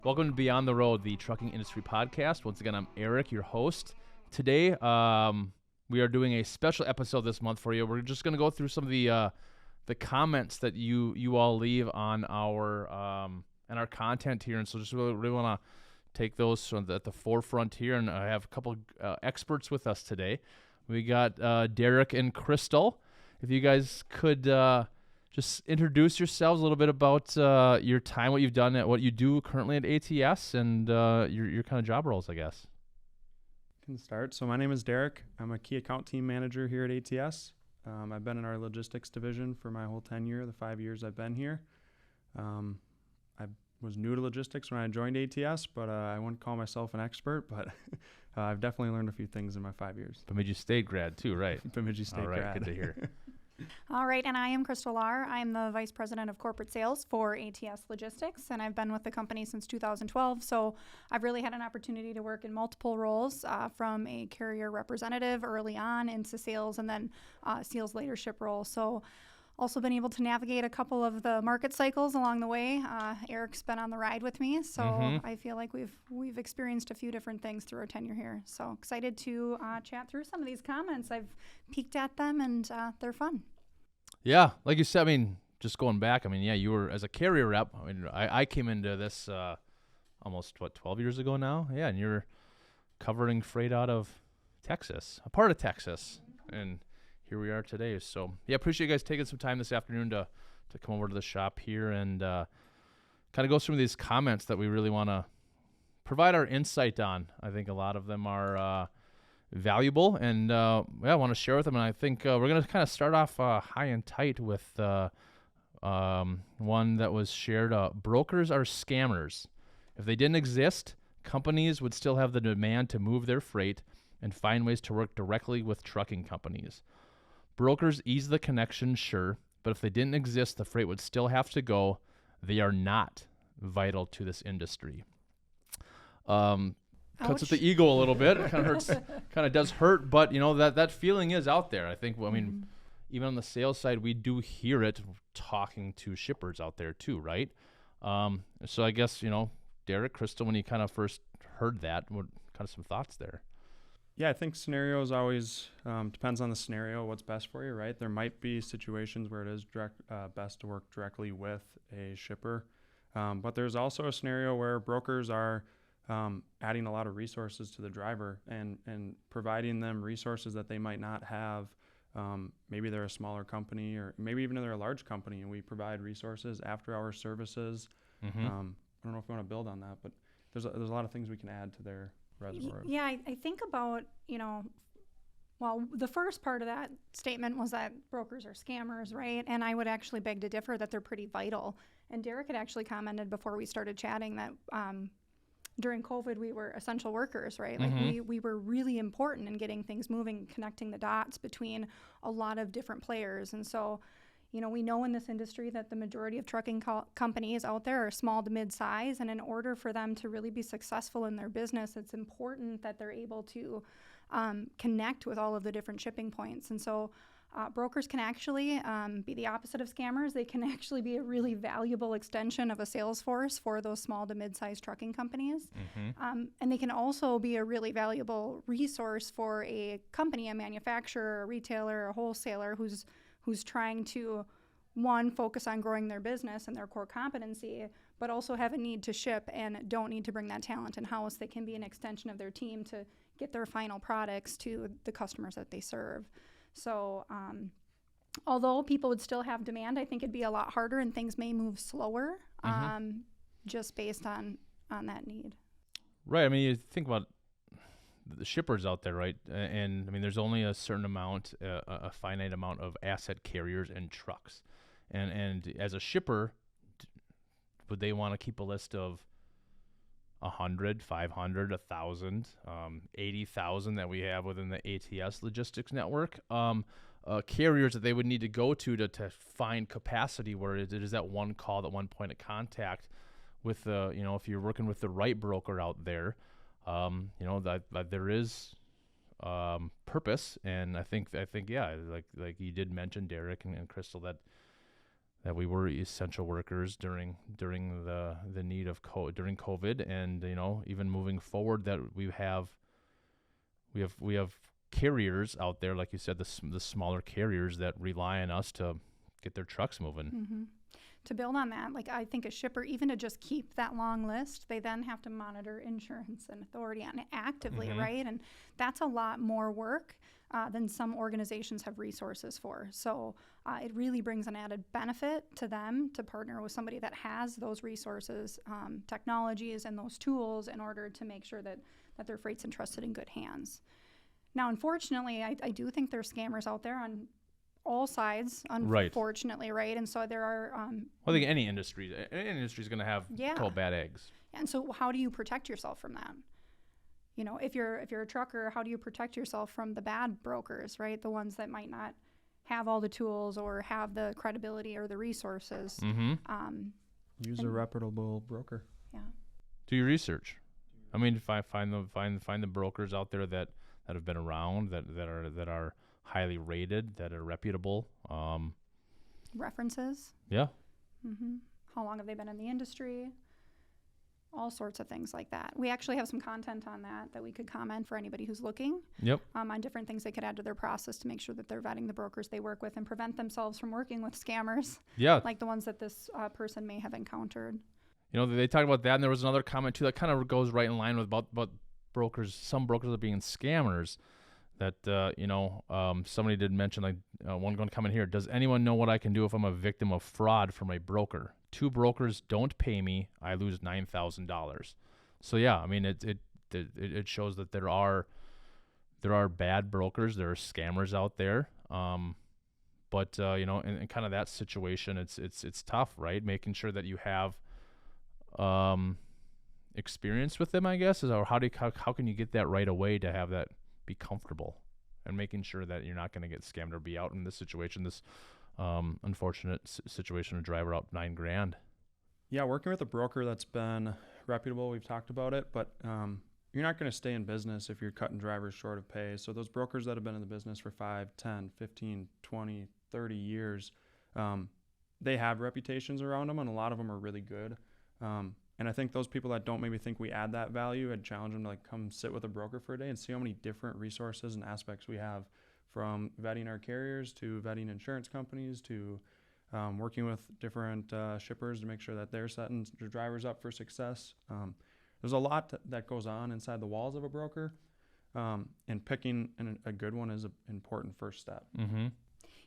Welcome to Beyond the Road, the trucking industry podcast. Once again, I'm Eric, your host. Today, we are doing a special episode this month for you. We're just going to go through some of the comments that you all leave on our and our content here, and so just really want to take those at the forefront here. And I have a couple experts with us today. We got Derek and Crystal. If you guys could just introduce yourselves a little bit about your time, what you've done, what you do currently at ATS, and your kind of job roles, I guess. Can start. So my name is Derek. I'm a key account team manager here at ATS. I've been in our logistics division for my whole tenure, the 5 years I've been here. I was new to logistics when I joined ATS, but I wouldn't call myself an expert, but I've definitely learned a few things in my 5 years. Bemidji State grad too, right? Bemidji State grad. All right, good to hear. All right, and I am Crystal Lahr. I'm the Vice President of Corporate Sales for ATS Logistics, and I've been with the company since 2012, so I've really had an opportunity to work in multiple roles, from a carrier representative early on into sales and then sales leadership role. So also been able to navigate a couple of the market cycles along the way. Eric's been on the ride with me, so I feel like we've experienced a few different things through our tenure here. So excited to chat through some of these comments. I've peeked at them, and they're fun. Yeah, like you said, I mean, just going back, I mean, yeah, you were as a carrier rep. I mean, I came into this almost 12 years ago now. Yeah, and you're covering freight out of Texas, a part of Texas, and here we are today. So yeah, appreciate you guys taking some time this afternoon to come over to the shop here and kind of go through these comments that we really want to provide our insight on. I think a lot of them are valuable, and I want to share with them. And I think we're going to kind of start off high and tight with one that was shared. Brokers are scammers. If they didn't exist, companies would still have the demand to move their freight and find ways to work directly with trucking companies. Brokers ease the connection, sure, but if they didn't exist, the freight would still have to go. They are not vital to this industry. Cuts at the ego a little bit. It kind of hurts, kind of does hurt, but you know that feeling is out there. I think. I mean, even on the sales side, we do hear it talking to shippers out there too, right? So I guess Derek, Crystal, when you kind of first heard that, what kind of some thoughts there? Yeah, I think scenarios always depends on the scenario, what's best for you, right? There might be situations where it is best to work directly with a shipper, but there's also a scenario where brokers are adding a lot of resources to the driver and providing them resources that they might not have. Maybe they're a smaller company, or maybe even they're a large company, and we provide resources, after-hour services. I don't know if we want to build on that, but there's a lot of things we can add to their reservoir. Yeah, I think about, well, the first part of that statement was that brokers are scammers, right? And I would actually beg to differ that they're pretty vital. And Derek had actually commented before we started chatting that during COVID, we were essential workers, right? Like we were really important in getting things moving, connecting the dots between a lot of different players. And so, we know in this industry that the majority of trucking companies out there are small to mid-size. And in order for them to really be successful in their business, it's important that they're able to connect with all of the different shipping points. And so brokers can actually be the opposite of scammers. They can actually be a really valuable extension of a sales force for those small to mid-sized trucking companies. And they can also be a really valuable resource for a company, a manufacturer, a retailer, a wholesaler who's trying to, one, focus on growing their business and their core competency, but also have a need to ship and don't need to bring that talent in-house. They can be an extension of their team to get their final products to the customers that they serve. So although people would still have demand, I think it'd be a lot harder and things may move slower just based on that need. Right. I mean, you think about the shippers out there, right? And I mean, there's only a certain amount, a finite amount of asset carriers and trucks. And as a shipper, would they want to keep a list of 100, 500, 1,000, 80,000 that we have within the ATS logistics network? Carriers that they would need to go to find capacity, where it is that one call, that one point of contact with if you're working with the right broker out there, that there is purpose. And I think yeah, like you did mention, Derek and Crystal, that that we were essential workers during the need of during COVID, and even moving forward that we have carriers out there, like you said, the smaller carriers that rely on us to get their trucks moving. Mm-hmm. To build on that, like I think a shipper, even to just keep that long list, they then have to monitor insurance and authority on it actively, Mhm. right? And that's a lot more work than some organizations have resources for. So it really brings an added benefit to them to partner with somebody that has those resources, technologies, and those tools in order to make sure that their freight's entrusted in good hands. Now, unfortunately, I do think there's scammers out there on all sides, Right. unfortunately, right? And so there are, Well, I think any industry is going to have Yeah. couple bad eggs. and so how do you protect yourself from that? If you're a trucker, how do you protect yourself from the bad brokers, right? The ones that might not have all the tools or have the credibility or the resources. Mm-hmm. Use a And- reputable broker. Do your research. I mean, find the brokers out there that have been around, that are highly rated, that are reputable. References. Yeah. hmm How long have they been in the industry? All sorts of things like that. We actually have some content on that we could comment for anybody who's looking Yep. on different things they could add to their process to make sure that they're vetting the brokers they work with and prevent themselves from working with scammers Yeah. like the ones that this person may have encountered. They talked about that, and there was another comment too that kind of goes right in line with about brokers. Some brokers are being scammers. That somebody did mention, like one going to come in here. Does anyone know what I can do if I'm a victim of fraud from a broker? 2 brokers don't pay me. I lose $9,000. So yeah, I mean it shows that there are bad brokers. There are scammers out there. But in kind of that situation, it's tough, right? Making sure that you have experience with them, I guess, or how can you get that right away to have that be comfortable, and making sure that you're not going to get scammed or be out in this situation, this unfortunate situation, a driver out $9,000. Yeah, working with a broker that's been reputable, we've talked about it, but you're not going to stay in business if you're cutting drivers short of pay. So those brokers that have been in the business for 5, 10, 15, 20, 30 years, they have reputations around them, and a lot of them are really good. And I think those people that don't maybe think we add that value, I'd challenge them to come sit with a broker for a day and see how many different resources and aspects we have, from vetting our carriers to vetting insurance companies to working with different shippers to make sure that they're setting their drivers up for success. There's a lot that goes on inside the walls of a broker, and picking a good one is an important first step. Mm-hmm.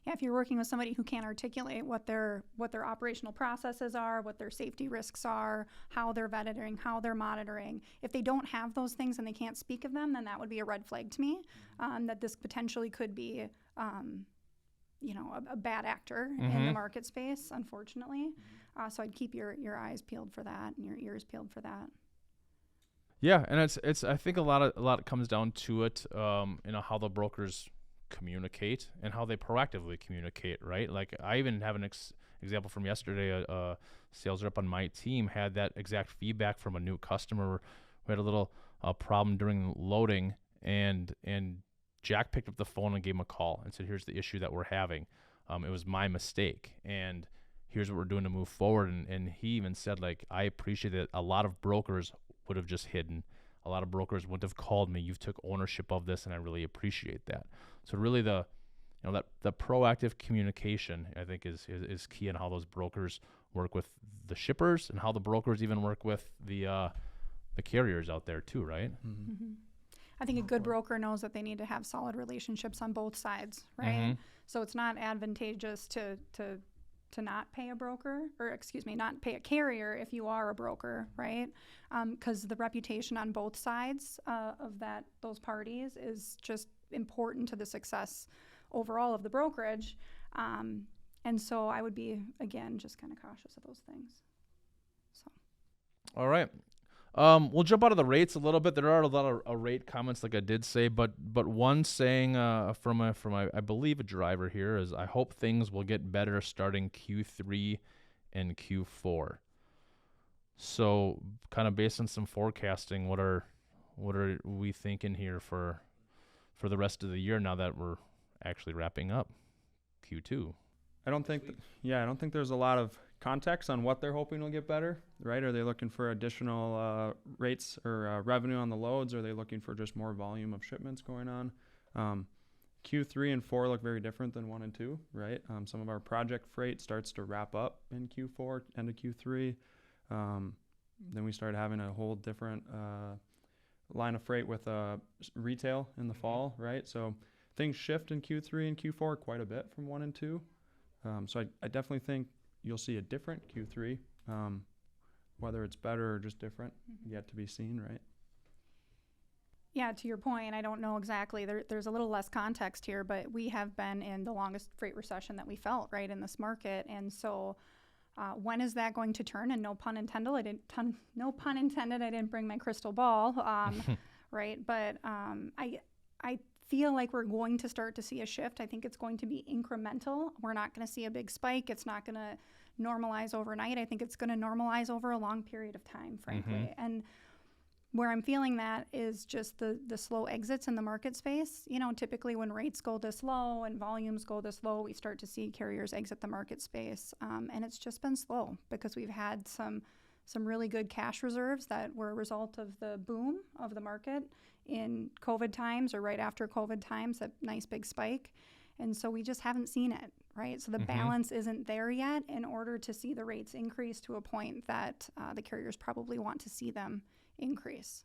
Yeah, if you're working with somebody who can't articulate what their operational processes are, what their safety risks are, how they're vetting, how they're monitoring, if they don't have those things and they can't speak of them, then that would be a red flag to me, that this potentially could be, a bad actor in the market space, unfortunately. So I'd keep your eyes peeled for that and your ears peeled for that. Yeah, and it's I think a lot comes down to it, how the brokers communicate and how they proactively communicate, right? Like I even have an example from yesterday. A sales rep on my team had that exact feedback from a new customer who had a little problem during loading, and Jack picked up the phone and gave him a call and said, here's the issue that we're having. It was my mistake, and here's what we're doing to move forward. And he even said, like, I appreciate that a lot of brokers would have just hidden. A lot of brokers wouldn't have called me. You've took ownership of this, and I really appreciate that. So really the proactive communication, I think, is key in how those brokers work with the shippers and how the brokers even work with the carriers out there too, right? Mm-hmm. Mm-hmm. I think a good broker knows that they need to have solid relationships on both sides, right? Mhm. So it's not advantageous to not pay a broker, or not pay a carrier if you are a broker, right? Because the reputation on both sides of those parties is just important to the success overall of the brokerage. And so I would be, again, just kind of cautious of those things. So. All right. We'll jump out of the rates a little bit. There are a lot of rate comments, like I did say, but one saying from I believe a driver here is, I hope things will get better starting Q3 and Q4. So kind of based on some forecasting, what are we thinking here for the rest of the year now that we're actually wrapping up Q2? I don't think, I don't think there's a lot of context on what they're hoping will get better, right? Are they looking for additional rates or revenue on the loads? Are they looking for just more volume of shipments going on? Q3 and 4 look very different than 1 and 2, right? Some of our project freight starts to wrap up in Q4, end of Q3. Then we start having a whole different line of freight with retail in the fall, right? So things shift in Q3 and Q4 quite a bit from 1 and 2. So I definitely think you'll see a different Q3. Whether it's better or just different, yet to be seen, right? Yeah, to your point, I don't know exactly. There's a little less context here, but we have been in the longest freight recession that we felt, right, in this market. And so when is that going to turn? And no pun intended, I didn't bring my crystal ball, right? But I feel like we're going to start to see a shift. I think it's going to be incremental. We're not going to see a big spike. It's not going to normalize overnight. I think it's going to normalize over a long period of time, frankly. And where I'm feeling that is just the slow exits in the market space. You know, typically when rates go this low and volumes go this low, we start to see carriers exit the market space. And it's just been slow because we've had some really good cash reserves that were a result of the boom of the market in COVID times or right after COVID times, that nice big spike. And so we just haven't seen it, right? So the balance isn't there yet in order to see the rates increase to a point that the carriers probably want to see them increase.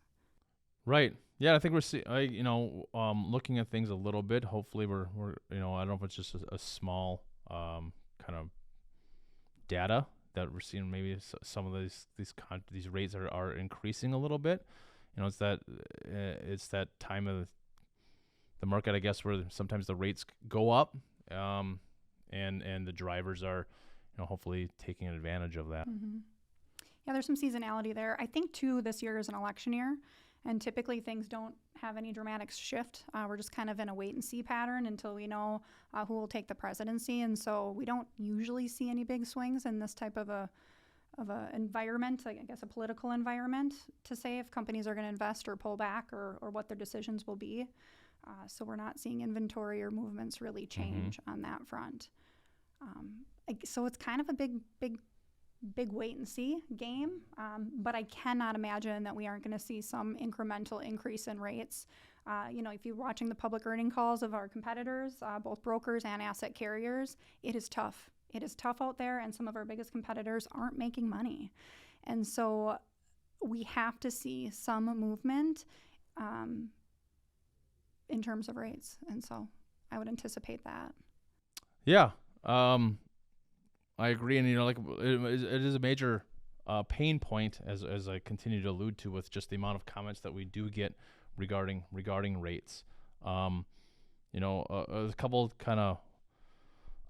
Right. Yeah, I think looking at things a little bit. Hopefully, we're I don't know if it's just a small kind of data that we're seeing. Maybe some of these rates are increasing a little bit. You know, it's that time of the market, I guess, where sometimes the rates go up, and the drivers are, hopefully taking advantage of that. Yeah, there's some seasonality there. I think, too, this year is an election year, and typically things don't have any dramatic shift. We're just kind of in a wait-and-see pattern until we know who will take the presidency, and so we don't usually see any big swings in this type of a environment, I guess a political environment, to say if companies are going to invest or pull back or what their decisions will be. So we're not seeing inventory or movements really change on that front. So it's kind of a big wait and see game, but I cannot imagine that we aren't going to see some incremental increase in rates. If you're watching the public earning calls of our competitors, both brokers and asset carriers, it is tough. It is tough out there, and some of our biggest competitors aren't making money. And so we have to see some movement in terms of rates. And so I would anticipate that. Yeah. I agree, and it is a major pain point, as I continue to allude to, with just the amount of comments that we do get regarding rates. A couple kind of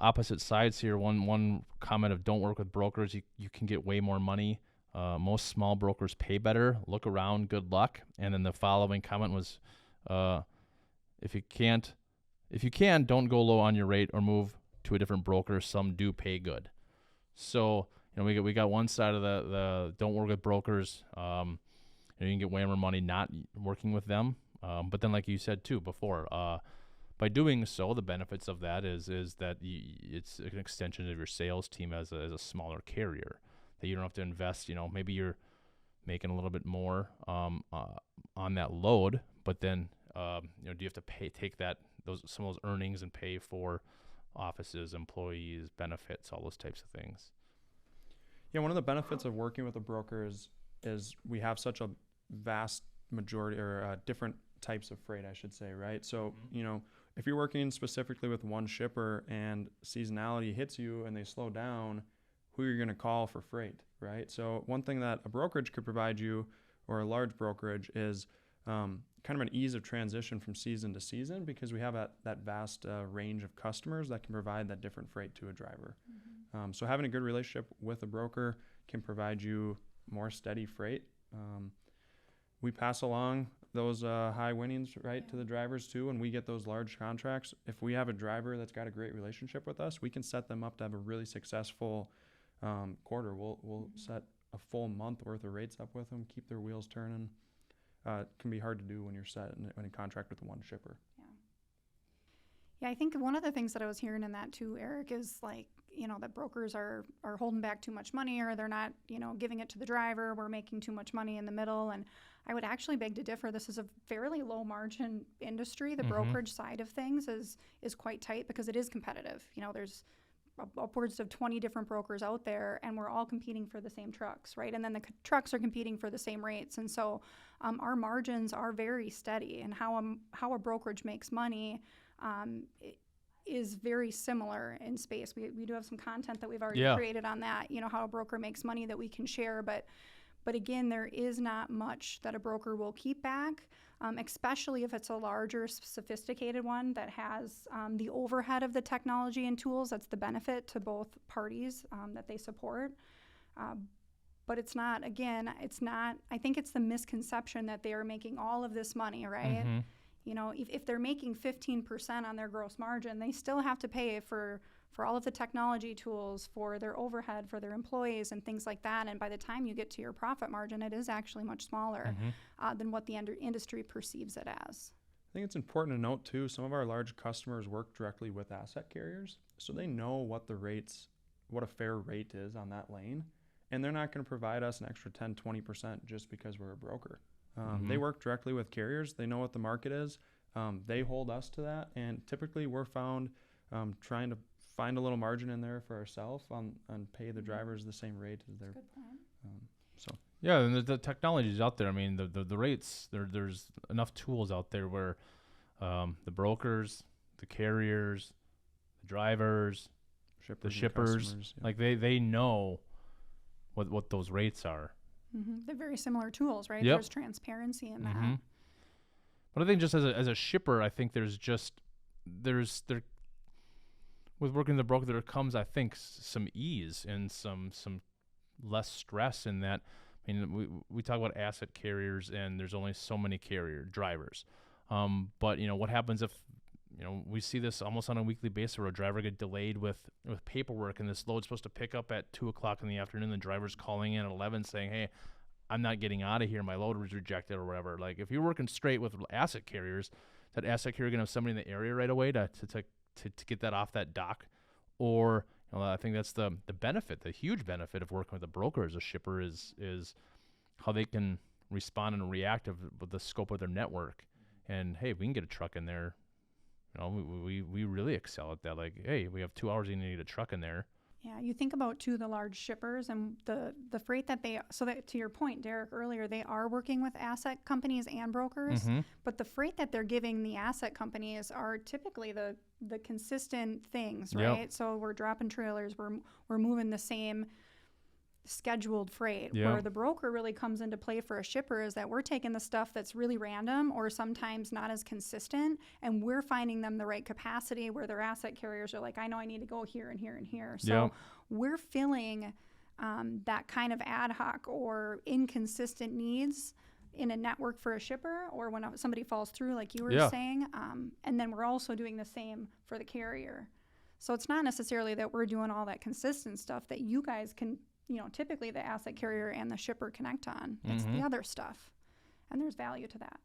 opposite sides here. One comment of don't work with brokers. You can get way more money. Most small brokers pay better. Look around. Good luck. And then the following comment was, if you can, don't go low on your rate or move to a different broker. Some do pay good. So, we got one side of the don't work with brokers. You can get way more money not working with them. But then, like you said too before, by doing so, the benefits of that is that it's an extension of your sales team as a smaller carrier, that you don't have to invest. Maybe you're making a little bit more on that load, but then do you have to take some of those earnings and pay for offices, employees, benefits, all those types of things? Yeah, one of the benefits of working with a broker is we have such a vast majority or different types of freight, I should say, right? So, if you're working specifically with one shipper and seasonality hits you and they slow down, who you're going to call for freight, right? So one thing that a brokerage could provide you, or a large brokerage, is kind of an ease of transition from season to season, because we have that vast range of customers that can provide that different freight to a driver. So having a good relationship with a broker can provide you more steady freight. We pass along those high winnings, right, to the drivers too, and we get those large contracts. If we have a driver that's got a great relationship with us, we can set them up to have a really successful quarter. We'll set a full month worth of rates up with them, keep their wheels turning. It can be hard to do when you're set in contract with one shipper. Yeah, I think one of the things that I was hearing in that too, Eric, is like, that brokers are holding back too much money, or they're not, giving it to the driver. We're making too much money in the middle. And I would actually beg to differ. This is a fairly low margin industry. The brokerage side of things is quite tight because it is competitive. There's upwards of 20 different brokers out there, and we're all competing for the same trucks, right? And then the trucks are competing for the same rates. And so our margins are very steady, and how a brokerage makes money is very similar in space. We do have some content that we've already created on that, how a broker makes money that we can share. But again, there is not much that a broker will keep back, especially if it's a larger, sophisticated one that has the overhead of the technology and tools. That's the benefit to both parties that they support. But it's not, I think it's the misconception that they are making all of this money, right? If they're making 15% on their gross margin, they still have to pay for all of the technology tools, for their overhead, for their employees and things like that. And by the time you get to your profit margin, it is actually much smaller than what the industry perceives it as. I think it's important to note too, some of our large customers work directly with asset carriers, so they know what a fair rate is on that lane. And they're not going to provide us an extra 10, 20% just because we're a broker. They work directly with carriers. They know what the market is. They hold us to that. And typically we're found trying to find a little margin in there for ourselves and pay the drivers the same rate as their. Good point. Yeah, and the technology is out there. I mean, the rates, there's enough tools out there where the brokers, the carriers, the drivers, the shippers, like they know what those rates are. They're very similar tools, right? Yep. There's transparency in that. But I think just as a shipper, I think there's with working the broker, there comes, I think, some ease and some less stress in that. I mean, we talk about asset carriers, and there's only so many drivers. But what happens if we see this almost on a weekly basis where a driver get delayed with paperwork, and this load's supposed to pick up at 2:00 in the afternoon. The driver's calling in at 11 saying, "Hey, I'm not getting out of here. My load was rejected," or whatever. Like if you're working straight with asset carriers, that asset carrier gonna have somebody in the area right away to get that off that dock, or I think that's the benefit, the huge benefit of working with a broker as a shipper is how they can respond and react with the scope of their network. And hey, we can get a truck in there. We really excel at that. Like, hey, we have 2 hours, you need a truck in there. Yeah, you think about too the large shippers and the freight that to your point, Derek, earlier, they are working with asset companies and brokers, but the freight that they're giving the asset companies are typically the consistent things, right? Yep. So we're dropping trailers, we're moving the same scheduled freight. Yep. Where the broker really comes into play for a shipper is that we're taking the stuff that's really random or sometimes not as consistent, and we're finding them the right capacity where their asset carriers are like, I know I need to go here and here and here. So yep. We're filling that kind of ad hoc or inconsistent needs in a network for a shipper, or when somebody falls through like you were saying, and then we're also doing the same for the carrier. So it's not necessarily that we're doing all that consistent stuff that you guys can typically the asset carrier and the shipper connect on. It's the other stuff, and there's value to that.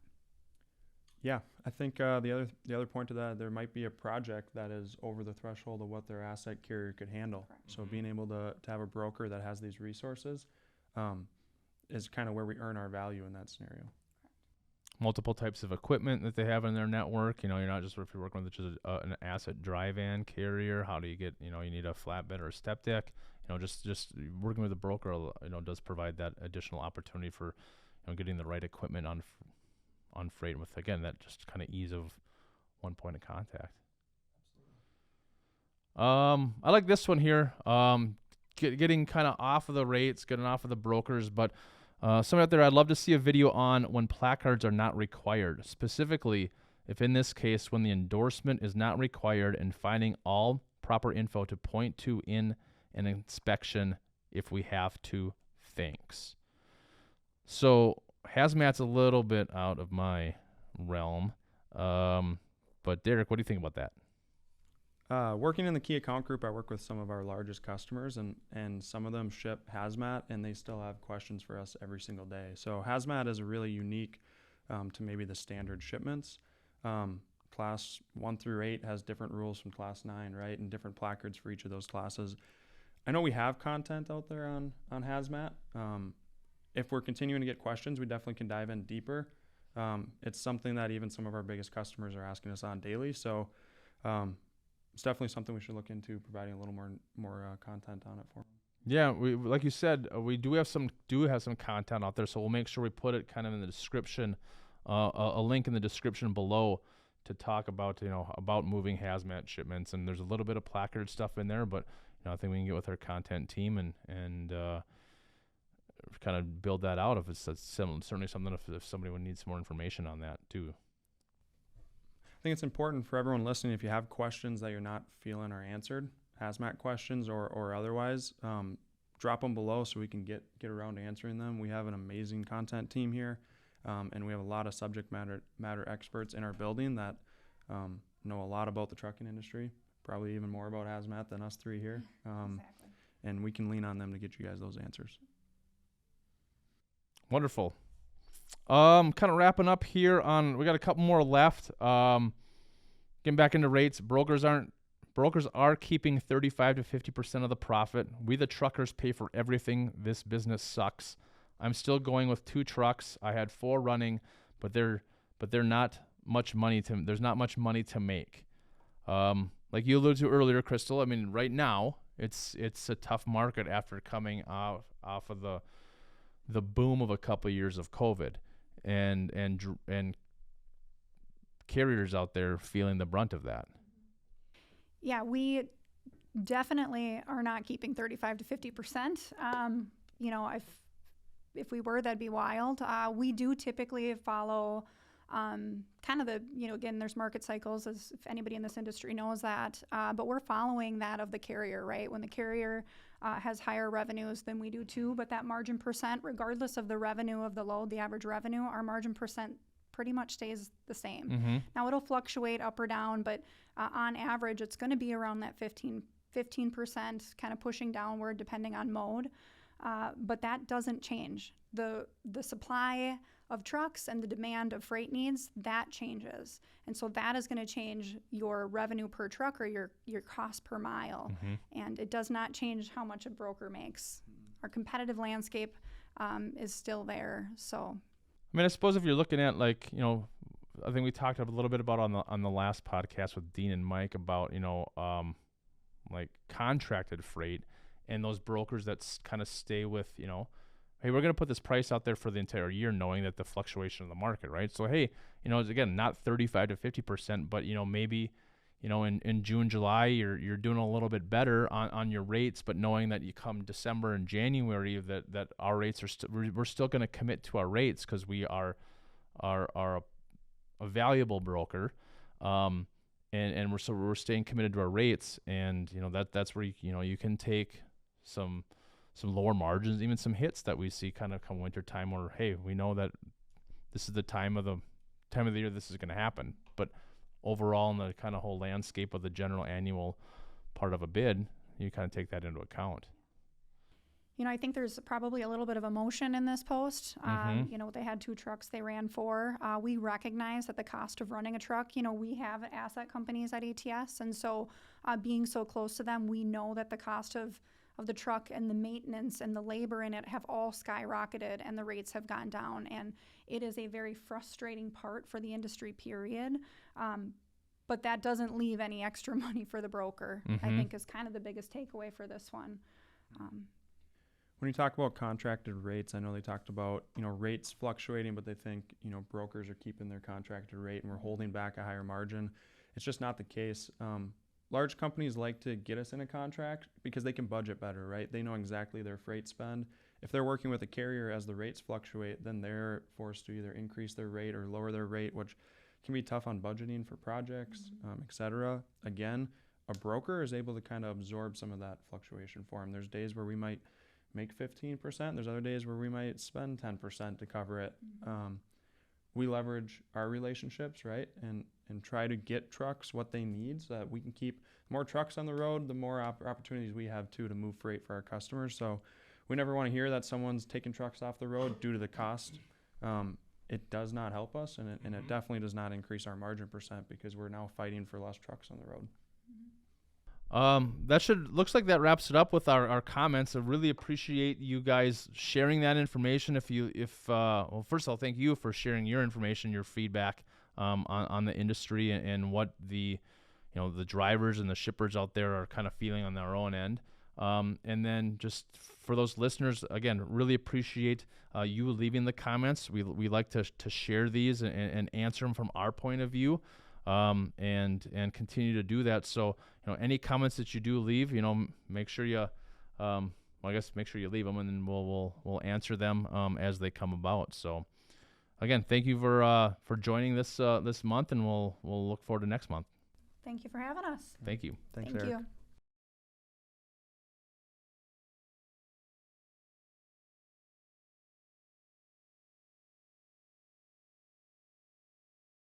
Yeah, I think the other point to that, there might be a project that is over the threshold of what their asset carrier could handle. Correct. So being able to have a broker that has these resources is kind of where we earn our value in that scenario. Multiple types of equipment that they have in their network. You're not just, if you're working with just an asset dry van carrier, how do you get, you need a flatbed or a step deck. Just working with a broker, does provide that additional opportunity for, getting the right equipment on freight with, again, that just kind of ease of one point of contact. I like this one here. Getting kind of off of the rates, getting off of the brokers, but somebody out there, I'd love to see a video on when placards are not required. Specifically, if in this case, when the endorsement is not required, and finding all proper info to point to in an inspection if we have to. Thanks. So hazmat's a little bit out of my realm, but Derek, what do you think about that? Working in the key account group, I work with some of our largest customers, and some of them ship hazmat, and they still have questions for us every single day. So hazmat is really unique to maybe the standard shipments. class 1 through 8 has different rules from class 9, right? And different placards for each of those classes. I know we have content out there on hazmat. If we're continuing to get questions, we definitely can dive in deeper. It's something that even some of our biggest customers are asking us on daily. So it's definitely something we should look into, providing a little more content on it for them. Yeah, we like you said, we do have some content out there, so we'll make sure we put it kind of in the description, a link in the description below to talk about about moving hazmat shipments. And there's a little bit of placard stuff in there, but I think we can get with our content team and kind of build that out if it's certainly something if somebody would need some more information on that too. I think it's important for everyone listening, if you have questions that you're not feeling are answered, hazmat questions or otherwise, drop them below so we can get around to answering them. We have an amazing content team here, and we have a lot of subject matter experts in our building that know a lot about the trucking industry, probably even more about hazmat than us three here. Exactly. And we can lean on them to get you guys those answers. Wonderful. Kind of wrapping up here we got a couple more left. Getting back into rates, brokers are keeping 35 to 50% of the profit. We the truckers pay for everything. This business sucks. I'm still going with 2 trucks. I had 4 running, but they're not much money there's not much money to make. Like you alluded to earlier, Crystal, I mean, right now it's a tough market after coming off of the boom of a couple of years of COVID, and carriers out there feeling the brunt of that. Yeah, we definitely are not keeping 35 to 50%. If we were, that'd be wild. We do typically follow kind of the, again, there's market cycles, as if anybody in this industry knows that, but we're following that of the carrier, right? When the carrier has higher revenues than we do too, but that margin percent, regardless of the revenue of the load, the average revenue, our margin percent pretty much stays the same. Mm-hmm. Now it'll fluctuate up or down, but on average, it's going to be around that 15%, kind of pushing downward depending on mode. But that doesn't change. The supply of trucks and the demand of freight needs, that changes. And so that is going to change your revenue per truck or your cost per mile. Mm-hmm. And it does not change how much a broker makes. Our competitive landscape is still there. So, I mean, I suppose if you're looking at I think we talked a little bit about on the last podcast with Dean and Mike about, like contracted freight and those brokers that kind of stay with, hey, we're going to put this price out there for the entire year knowing that the fluctuation of the market, right? So, hey, again, not 35 to 50%, but, maybe, in June, July, you're doing a little bit better on your rates, but knowing that you come December and January that our rates are we're still going to commit to our rates because we are a valuable broker. And we're staying committed to our rates, and that's where you can take some lower margins, even some hits that we see kind of come winter time, where hey, we know that this is the time of the year this is going to happen. But overall, in the kind of whole landscape of the general annual part of a bid, you kind of take that into account. I think there's probably a little bit of emotion in this post. Mm-hmm. They had 2 trucks they ran 4. We recognize that the cost of running a truck, we have asset companies at ATS. And so being so close to them, we know that the cost of the truck and the maintenance and the labor in it have all skyrocketed and the rates have gone down. And it is a very frustrating part for the industry, period. But that doesn't leave any extra money for the broker, Mm-hmm. I think is kind of the biggest takeaway for this one. When you talk about contracted rates, I know they talked about, rates fluctuating, but they think, brokers are keeping their contracted rate and we're holding back a higher margin. It's just not the case. Large companies like to get us in a contract because they can budget better, right? They know exactly their freight spend. If they're working with a carrier as the rates fluctuate, then they're forced to either increase their rate or lower their rate, which can be tough on budgeting for projects, et cetera. Again, a broker is able to kind of absorb some of that fluctuation for them. There's days where we might make 15%. There's other days where we might spend 10% to cover it. We leverage our relationships, right? And try to get trucks what they need so that we can keep more trucks on the road, the more opportunities we have too to move freight for our customers. So we never want to hear that someone's taking trucks off the road due to the cost. it does not help us, and it definitely does not increase our margin percent because we're now fighting for less trucks on the road. Looks like that wraps it up with our comments. I really appreciate you guys sharing that information. Well, first of all, thank you for sharing your information, your feedback, on the industry and what the drivers and the shippers out there are kind of feeling on their own end. And then just for those listeners, again, really appreciate you leaving the comments. We like to share these and answer them from our point of view, and continue to do that. So, any comments that you do leave, make sure you, make sure you leave them, and then we'll answer them as they come about. So, again, thank you for joining this month, and we'll look forward to next month. Thank you for having us. Thank you. Thanks, Thank Eric. you.